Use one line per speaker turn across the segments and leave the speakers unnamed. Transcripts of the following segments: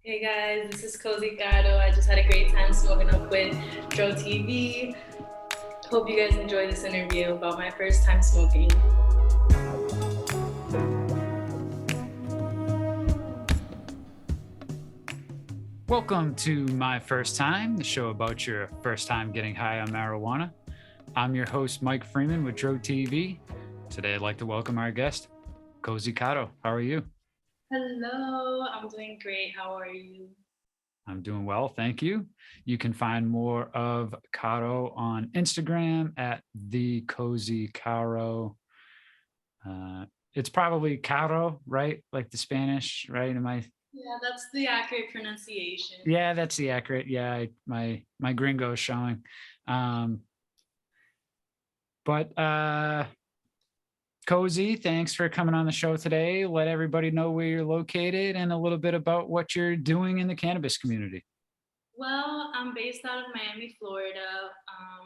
Hey guys, this is Cozy Caro. I just had a great time smoking up with Dro TV. Hope you guys enjoy this interview about my first time smoking.
Welcome to My First Time, the show about your first time getting high on marijuana. I'm your host, Mike Freeman with Dro TV. Today, I'd like to welcome our guest, Cozy Caro. How are you?
Hello, I'm doing great. How are you?
I'm doing well, thank you. You can find more of Caro on Instagram at the Cozy Caro. It's probably Caro, right? Like the Spanish, right?
Yeah, that's the accurate pronunciation.
Yeah, that's the accurate. Yeah, my gringo is showing. But Cozy, thanks for coming on the show today. Let everybody know where you're located and a little bit about what you're doing in the cannabis community.
Well, I'm based out of Miami, Florida,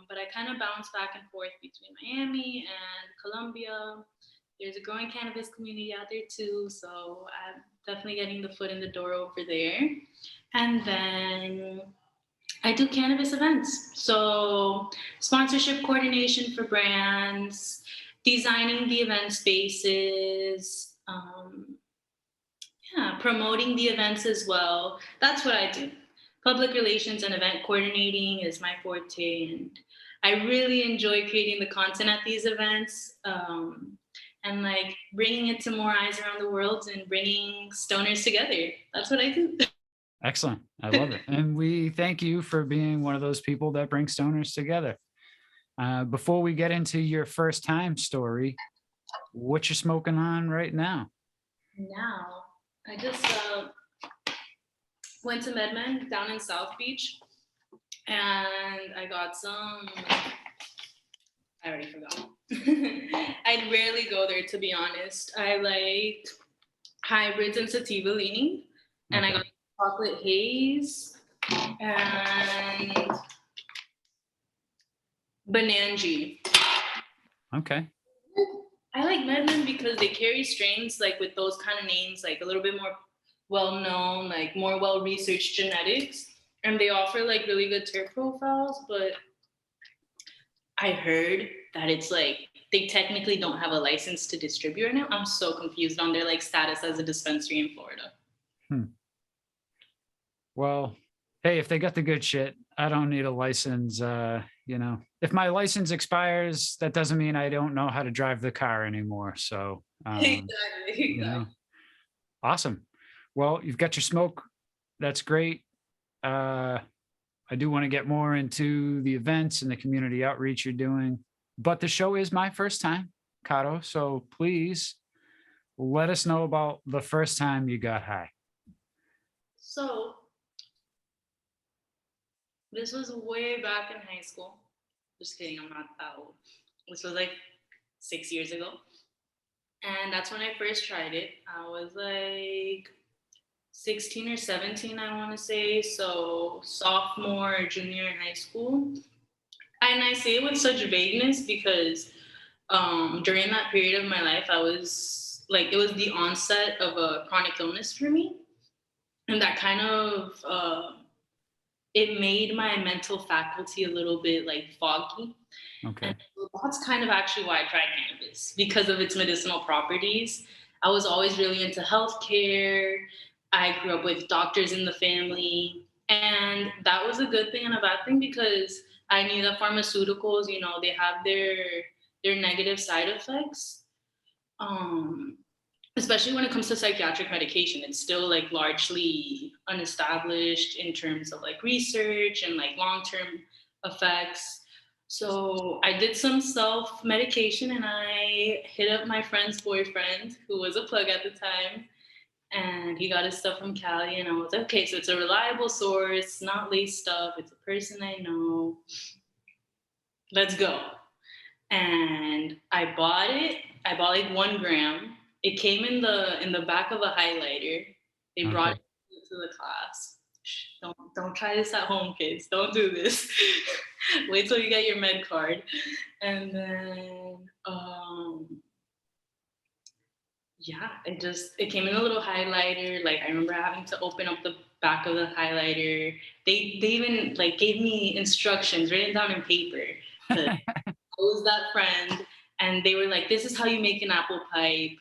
but I kind of bounce back and forth between Miami and Colombia. There's a growing cannabis community out there too, so I'm definitely getting the foot in the door over there. And then I do cannabis events. So, sponsorship coordination for brands, designing the event spaces, promoting the events as well. That's what I do. Public relations and event coordinating is my forte, and I really enjoy creating the content at these events. And like bringing it to more eyes around the world and bringing stoners together. That's what I do.
Excellent. I love it. And we thank you for being one of those people that bring stoners together. Before we get into your first time story, what you smoking on right now?
Now, I just went to MedMen down in South Beach, and I got some. I already forgot. I'd rarely go there, to be honest. I like hybrids and sativa leaning, and okay. I got chocolate haze and Bananji.
Okay.
I like MedMen because they carry strains like with those kind of names, like a little bit more well-known, like more well-researched genetics, and they offer like really good terp profiles. But I heard that it's like they technically don't have a license to distribute right now. I'm so confused on their like status as a dispensary in Florida.
Well, hey, if they got the good shit, I don't need a license. If my license expires, that doesn't mean I don't know how to drive the car anymore. So,
Exactly.
Awesome. Well, you've got your smoke. That's great. I do want to get more into the events and the community outreach you're doing, but the show is my first time, Caro. So please let us know about the first time you got high.
So this was way back in high school. Just kidding, I'm not that old. This was like 6 years ago. And that's when I first tried it. I was like 16 or 17, I want to say. So sophomore or junior in high school. And I say it with such vagueness because during that period of my life, I was like, it was the onset of a chronic illness for me. And that kind of, it made my mental faculty a little bit like foggy.
Okay.
And that's kind of actually why I tried cannabis, because of its medicinal properties. I was always really into healthcare. I grew up with doctors in the family. And that was a good thing and a bad thing because I knew that pharmaceuticals, they have their negative side effects. Especially when it comes to psychiatric medication, it's still like largely unestablished in terms of like research and like long-term effects. So I did some self-medication and I hit up my friend's boyfriend, who was a plug at the time, and he got his stuff from Cali, and I was like, okay, so it's a reliable source, not lace stuff, it's a person I know. Let's go. And I bought it. I bought like 1 gram. It came in the back of a highlighter. They brought it to the class. Don't try this at home, kids. Don't do this. Wait till you get your med card. And then it came in a little highlighter. Like I remember having to open up the back of the highlighter. They even like gave me instructions written down in paper. I was that friend, and they were like, "This is how you make an apple pipe.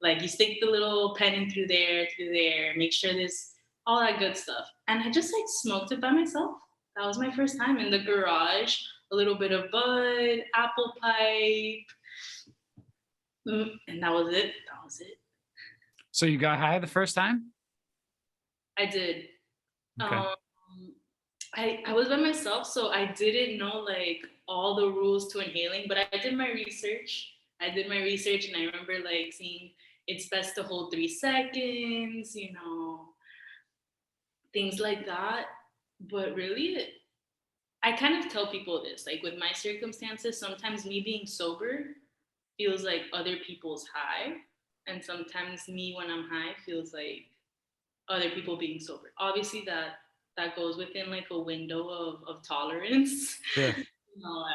Like, you stick the little pen in through there. Make sure this, all that good stuff." And I just like smoked it by myself. That was my first time in the garage. A little bit of bud, apple pipe, and that was it. That was it.
So you got high the first time?
I did.
Okay.
Um, I was by myself, so I didn't know like all the rules to inhaling, but I did my research. I did my research, and I remember like seeing it's best to hold 3 seconds, things like that. But really, I kind of tell people this, like with my circumstances, sometimes me being sober feels like other people's high, and sometimes me when I'm high feels like other people being sober. Obviously, that goes within like a window of tolerance.
Sure.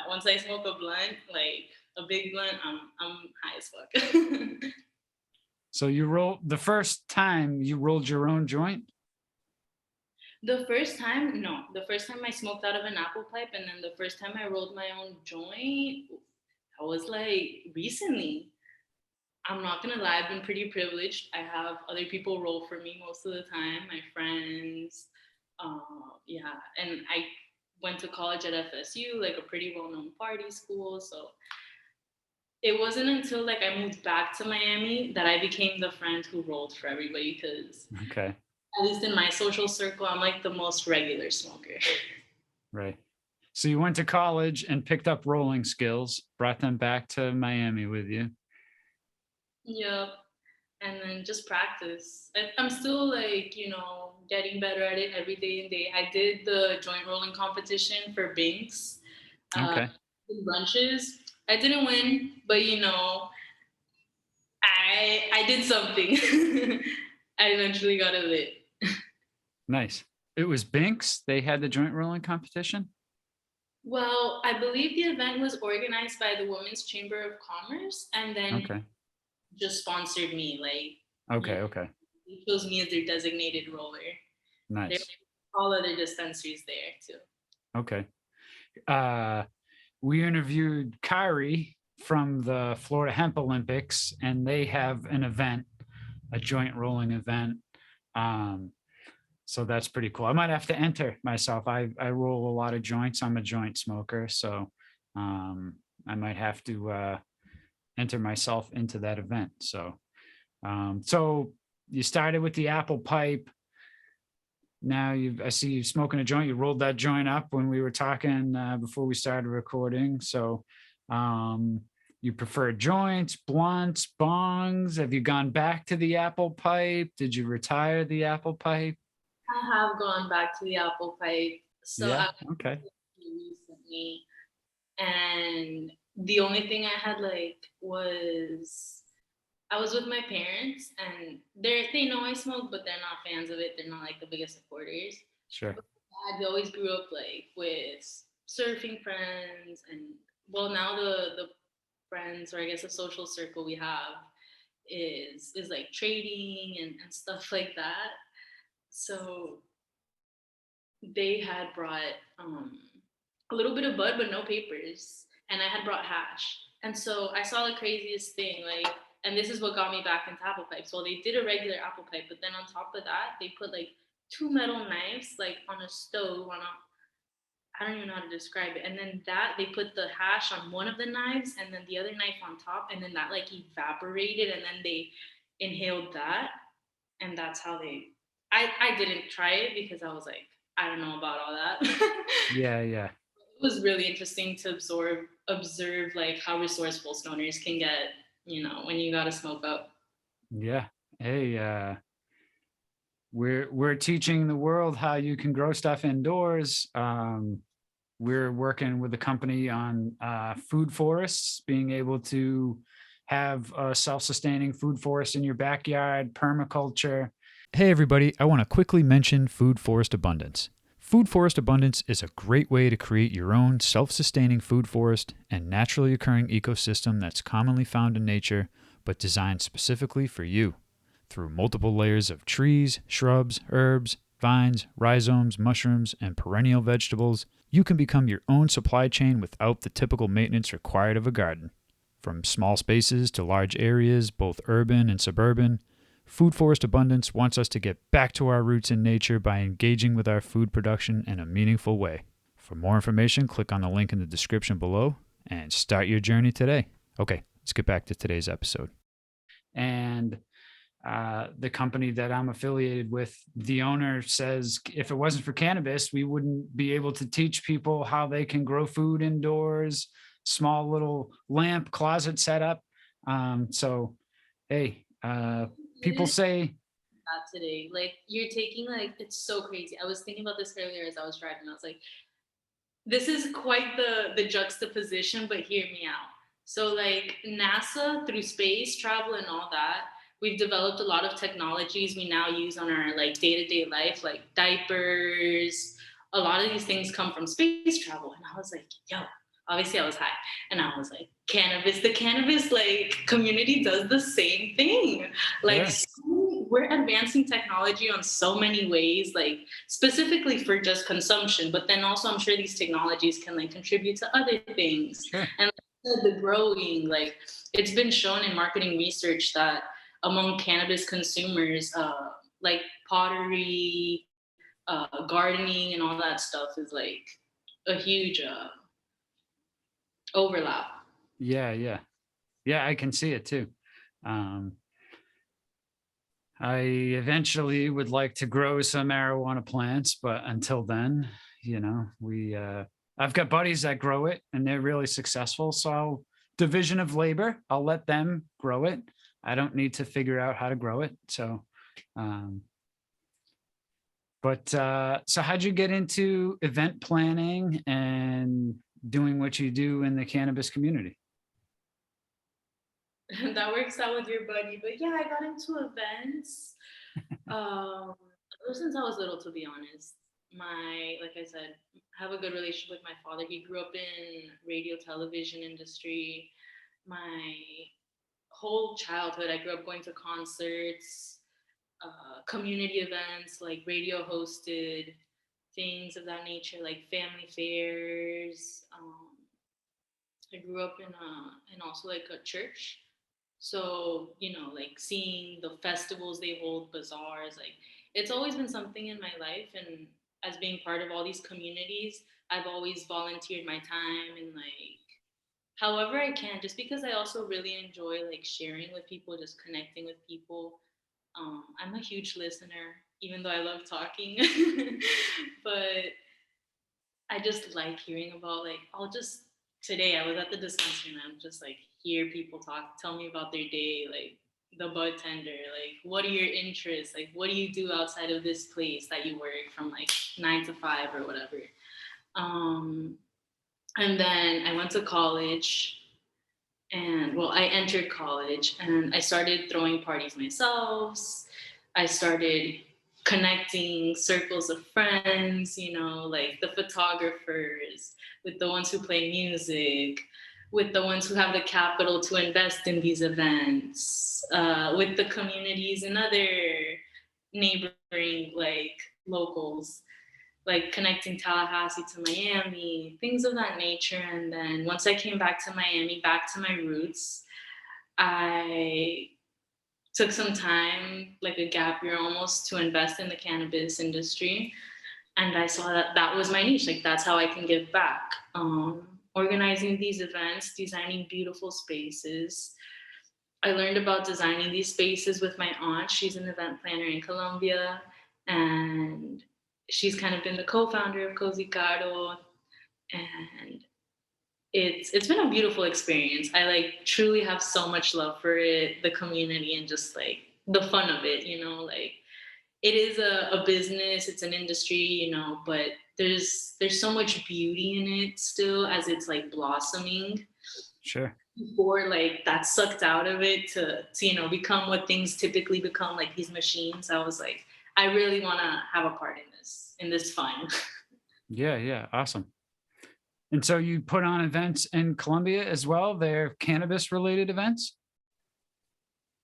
Once I smoke a blunt, like a big blunt, I'm high as fuck.
So the first time you rolled your own joint?
The first time, no. The first time I smoked out of an apple pipe, and then the first time I rolled my own joint, I was like recently. I'm not gonna lie, I've been pretty privileged. I have other people roll for me most of the time, my friends. Yeah, and I went to college at FSU, like a pretty well-known party school. So it wasn't until like I moved back to Miami that I became the friend who rolled for everybody. Because
Okay.
at least in my social circle, I'm like the most regular smoker.
Right. So you went to college and picked up rolling skills, brought them back to Miami with you.
Yep. And then just practice. I'm still like, getting better at it every day and day. I did the joint rolling competition for Binks,
Okay.
in brunches. I didn't win, but I did something. I eventually got a lit.
Nice. It was Binks. They had the joint rolling competition.
Well, I believe the event was organized by the Women's Chamber of Commerce, and then
Okay.
just sponsored me. Like,
Okay. Okay.
they chose me as their designated roller. There
Nice.
were all other dispensaries there too.
Okay. We interviewed Kyrie from the Florida Hemp Olympics, and they have an event, a joint rolling event. So that's pretty cool. I might have to enter myself. I roll a lot of joints. I'm a joint smoker, so I might have to enter myself into that event. So you started with the apple pipe. Now I see you smoking a joint. You rolled that joint up when we were talking before we started recording. So you prefer joints, blunts, bongs? Have you gone back to the apple pipe? Did you retire the apple pipe?
I have gone back to the apple pipe. So
Yeah.
I
Okay.
recently, and the only thing I had like was I was with my parents, and they know I smoke, but they're not fans of it. They're not like the biggest supporters.
Sure.
I always grew up like with surfing friends, and well, now the friends, or I guess the social circle we have is like trading and stuff like that. So they had brought a little bit of bud, but no papers, and I had brought hash. And so I saw the craziest thing, like, and this is what got me back into apple pipes. Well, they did a regular apple pipe, but then on top of that, they put like two metal knives, like on a stove, I don't even know how to describe it. And then they put the hash on one of the knives, and then the other knife on top, and then that like evaporated, and then they inhaled that, and that's how they. I didn't try it because I was like, I don't know about all that.
Yeah. Yeah.
It was really interesting to observe like how resourceful stoners can get, when you gotta smoke up.
Yeah. Hey, we're teaching the world how you can grow stuff indoors. We're working with the company on food forests, being able to have a self-sustaining food forest in your backyard, permaculture. Hey, everybody, I want to quickly mention Food Forest Abundance. Food Forest Abundance is a great way to create your own self-sustaining food forest and naturally occurring ecosystem that's commonly found in nature, but designed specifically for you. Through multiple layers of trees, shrubs, herbs, vines, rhizomes, mushrooms, and perennial vegetables, you can become your own supply chain without the typical maintenance required of a garden. From small spaces to large areas, both urban and suburban, Food Forest Abundance wants us to get back to our roots in nature by engaging with our food production in a meaningful way. For more information, click on the link in the description below and start your journey today. Okay, let's get back to today's episode. And the company that I'm affiliated with, the owner says if it wasn't for cannabis, we wouldn't be able to teach people how they can grow food indoors, small little lamp closet setup. So, hey, people say
that today, like you're taking like it's so crazy. I was thinking about this earlier as I was driving. I was like, this is quite the juxtaposition, but hear me out. So like NASA through space travel and all that, we've developed a lot of technologies we now use on our like day-to-day life, like diapers. A lot of these things come from space travel. And I was like, yo, obviously I was high. And I was like, cannabis, the cannabis like community does the same thing. Like
sure.
we're advancing technology on so many ways, like specifically for just consumption, but then also I'm sure these technologies can like contribute to other things.
Sure.
And like, the growing, like it's been shown in marketing research that among cannabis consumers, like pottery, gardening, and all that stuff is like a huge overlap.
Yeah. I can see it too. Um, I eventually would like to grow some marijuana plants, but until then, I've got buddies that grow it and they're really successful. So division of labor, I'll let them grow it. I don't need to figure out how to grow it. So, so how'd you get into event planning and doing what you do in the cannabis community?
That works out with your buddy. But yeah, I got into events ever since I was little, to be honest. Like I said, I have a good relationship with my father. He grew up in radio television industry. My whole childhood, I grew up going to concerts, community events, like radio hosted things of that nature, like family fairs. I grew up in also like a church. So, like seeing the festivals they hold, bazaars, like it's always been something in my life. And as being part of all these communities, I've always volunteered my time and like however I can, just because I also really enjoy like sharing with people, just connecting with people. I'm a huge listener, even though I love talking, but I just like hearing about like I'll just today I was at the dispensary and I'm just like hear people talk, tell me about their day, like the bud tender, like what are your interests, like what do you do outside of this place that you work from like 9 to 5 or whatever. Um, and then I went to college and well I entered college and I started throwing parties myself. I started connecting circles of friends, like the photographers with the ones who play music, with the ones who have the capital to invest in these events, with the communities and other neighboring like locals, like connecting Tallahassee to Miami, things of that nature. And then once I came back to Miami, back to my roots, I took some time, like a gap year almost, to invest in the cannabis industry. And I saw that that was my niche. Like that's how I can give back. Organizing these events, designing beautiful spaces. I learned about designing these spaces with my aunt. She's an event planner in Colombia, and she's kind of been the co-founder of Cozy Caro, and it's been a beautiful experience. I like truly have so much love for it, the community, and just like the fun of it. Like it is a business, it's an industry, but there's so much beauty in it still as it's like blossoming.
Sure.
Before like that sucked out of it to become what things typically become, like these machines. I was like, I really want to have a part in this fun.
Yeah. Awesome. And so you put on events in Colombia as well. They're cannabis related events.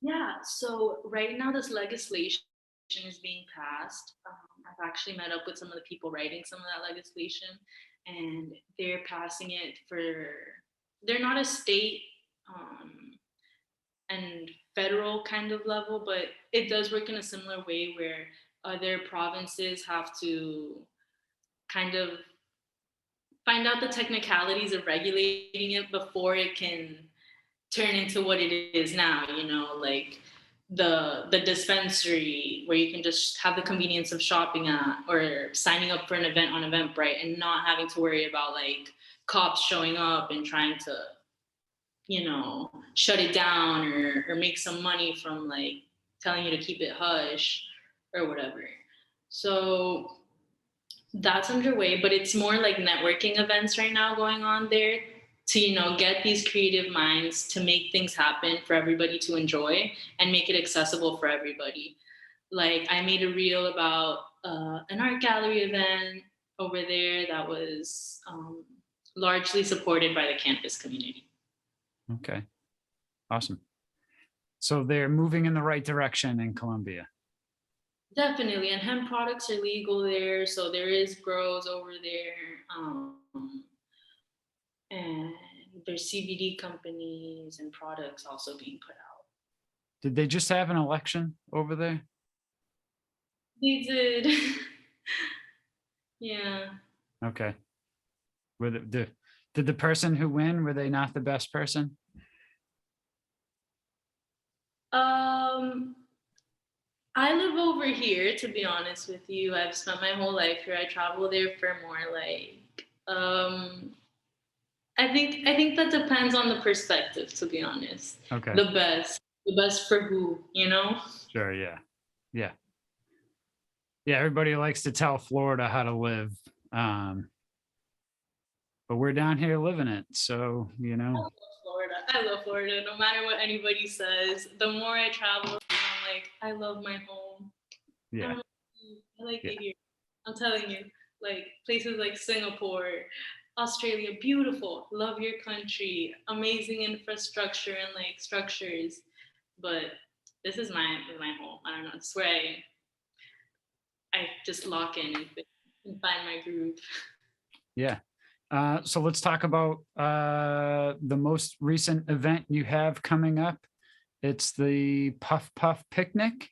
Yeah. So right now this legislation is being passed. I've actually met up with some of the people writing some of that legislation, and they're passing it for. They're not a state and federal kind of level, but it does work in a similar way where other provinces have to kind of find out the technicalities of regulating it before it can turn into what it is now, like the dispensary where you can just have the convenience of shopping at or signing up for an event on Eventbrite and not having to worry about like cops showing up and trying to shut it down or make some money from like telling you to keep it hush or whatever. So that's underway, but it's more like networking events right now going on there to, get these creative minds to make things happen for everybody to enjoy and make it accessible for everybody. Like I made a reel about an art gallery event over there that was largely supported by the campus community.
Okay. Awesome. So they're moving in the right direction in Colombia.
Definitely, and hemp products are legal there, so there is grows over there, and there's CBD companies and products also being put out.
Did they just have an election over there?
They did. Yeah.
Okay. Did the person who win, were they not the best person?
I live over here, to be honest with you. I've spent my whole life here. I travel there for more like I think that depends on the perspective, to be honest.
Okay.
The best for who,
Sure. Yeah. Yeah. Yeah. Everybody likes to tell Florida how to live. But we're down here living it. So,
Florida. I love Florida. No matter what anybody says, the more I travel, I'm like, I love my home.
Yeah.
I like it here. I'm telling you, like places like Singapore, Australia, beautiful. Love your country. Amazing infrastructure and like structures. But this is my home. I don't know. It's where I just lock in and find my groove.
Yeah. So let's talk about the most recent event you have coming up. It's the Puff Puff Picnic.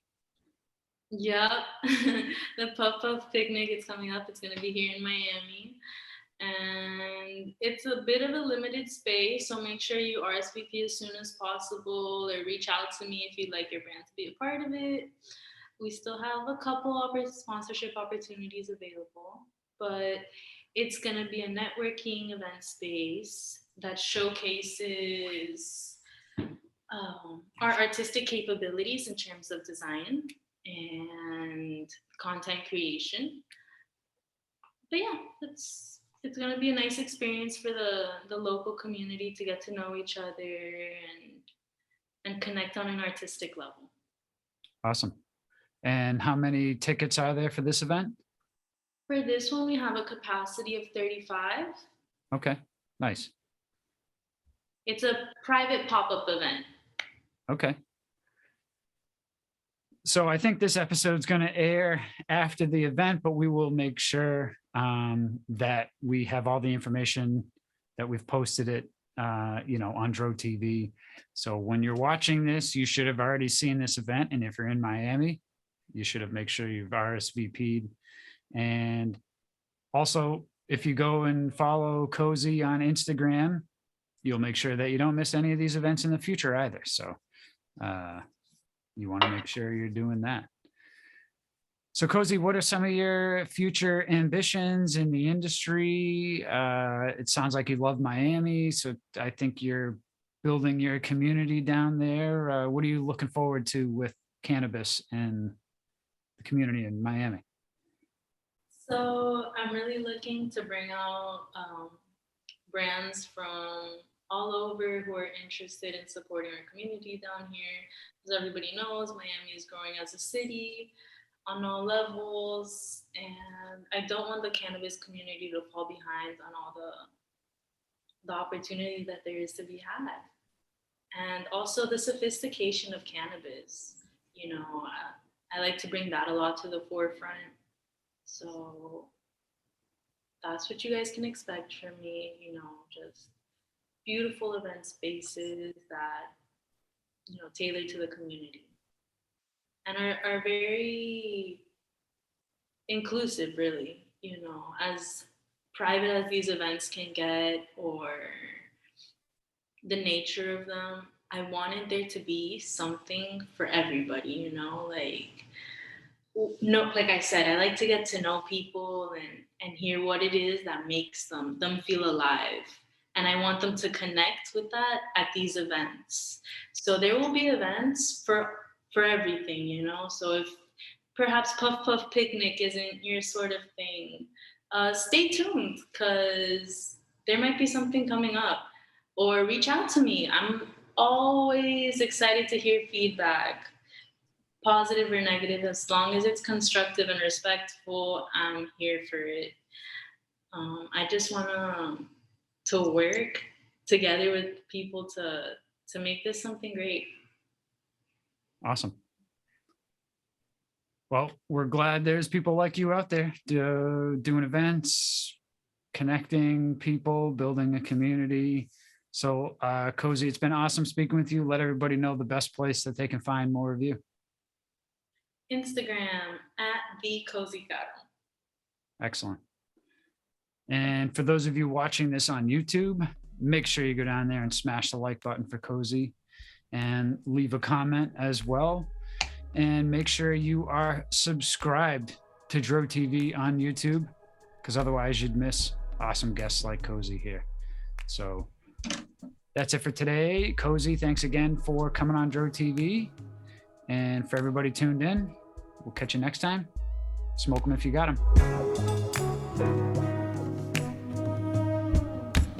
Yep. The Puff Puff Picnic is coming up. It's going to be here in Miami. And it's a bit of a limited space, so make sure you RSVP as soon as possible or reach out to me if you'd like your brand to be a part of it. We still have a couple of sponsorship opportunities available, but it's going to be a networking event space that showcases our artistic capabilities in terms of design and content creation. But yeah, it's going to be a nice experience for the local community to get to know each other and connect on an artistic level.
Awesome. And how many tickets are there for this event?
For this one, we have a capacity of 35.
Okay, nice.
It's a private pop-up event.
Okay. So I think this episode is going to air after the event, but we will make sure that we have all the information that we've posted it, on Dro TV. So when you're watching this, you should have already seen this event. And if you're in Miami, you should have made sure you've RSVP'd. And also, if you go and follow Cozy on Instagram, you'll make sure that you don't miss any of these events in the future either. So you want to make sure you're doing that. So Cozy, what are some of your future ambitions in the industry? It sounds like you love Miami, so I think you're building your community down there. What are you looking forward to with cannabis and the community in Miami?
So I'm really looking to bring out brands from all over who are interested in supporting our community down here. As everybody knows, Miami is growing as a city on all levels, and I don't want the cannabis community to fall behind on all the opportunity that there is to be had. And also the sophistication of cannabis. I like to bring that a lot to the forefront. So that's what you guys can expect from me, just beautiful event spaces that, tailor to the community and are very inclusive, really, as private as these events can get or the nature of them. I wanted there to be something for everybody, like no, like I said, I like to get to know people and hear what it is that makes them feel alive. And I want them to connect with that at these events. So there will be events for everything, So if perhaps Puff Puff Picnic isn't your sort of thing, stay tuned because there might be something coming up. Or reach out to me. I'm always excited to hear feedback, positive or negative, as long as it's constructive and respectful. I'm here for it. I just want to work together with people to make this something great.
Awesome. Well, we're glad there's people like you out there doing events, connecting people, building a community. So, Cozy, it's been awesome speaking with you. Let everybody know the best place that they can find more of you.
Instagram at the Cozy Caro.
Excellent. And for those of you watching this on YouTube, make sure you go down there and smash the like button for Cozy and leave a comment as well. And make sure you are subscribed to Dro TV on YouTube, because otherwise you'd miss awesome guests like Cozy here. So that's it for today. Cozy, thanks again for coming on Dro TV. And for everybody tuned in, we'll catch you next time. Smoke them if you got them.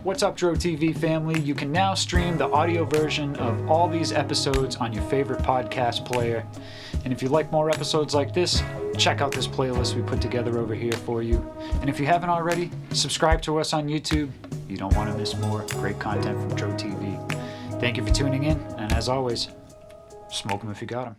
What's up, Dro TV family? You can now stream the audio version of all these episodes on your favorite podcast player. And if you like more episodes like this, check out this playlist we put together over here for you. And if you haven't already, subscribe to us on YouTube. You don't want to miss more great content from Dro TV. Thank you for tuning in, and as always, smoke them if you got them.